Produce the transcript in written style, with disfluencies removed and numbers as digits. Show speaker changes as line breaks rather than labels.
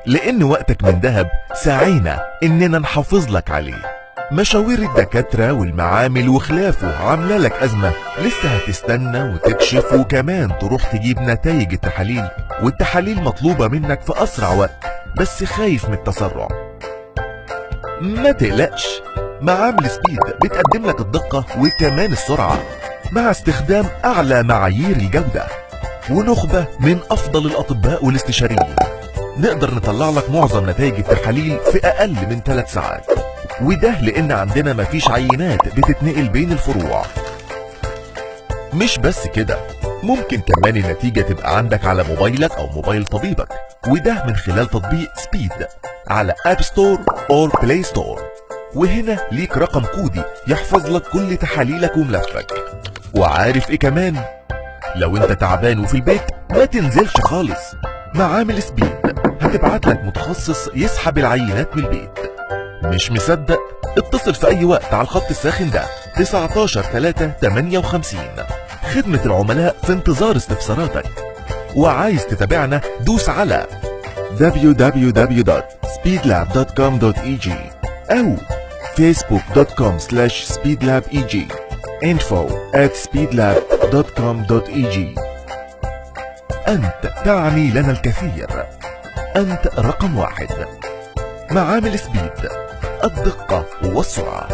لأن وقتك من دهب سعينا إننا نحافظ لك عليه. مشاوير الدكاترة والمعامل وخلافه عاملة لك أزمة، لسه هتستنى وتكشف وكمان تروح تجيب نتائج التحاليل، والتحاليل مطلوبة منك في أسرع وقت، بس خايف من التسرع. ما تقلقش، معامل سبيد بتقدم لك الدقة وكمان السرعة مع استخدام أعلى معايير الجودة ونخبة من أفضل الأطباء والاستشاريين. نقدر نطلع لك معظم نتائج التحاليل في أقل من 3 ساعات، وده لأن عندنا مفيش عينات بتتنقل بين الفروع. مش بس كده، ممكن كمان النتيجة تبقى عندك على موبايلك أو موبايل طبيبك، وده من خلال تطبيق سبيد على اب ستور أو بلاي ستور. وهنا ليك رقم كودي يحفظ لك كل تحاليلك وملفك. وعارف ايه كمان؟ لو انت تعبان وفي البيت ما تنزلش خالص، معامل سبيد هتبعت لك متخصص يسحب العينات من البيت. مش مصدق؟ اتصل في اي وقت على الخط الساخن ده 19 3 58. خدمة العملاء في انتظار استفساراتك. وعايز تتابعنا دوس على www.speedlab.com.eg أو facebook.com/speedlabeg info@speedlab.com.eg. أنت تعني لنا الكثير، أنت رقم 1. معامل سبيد، الدقة والسرعة.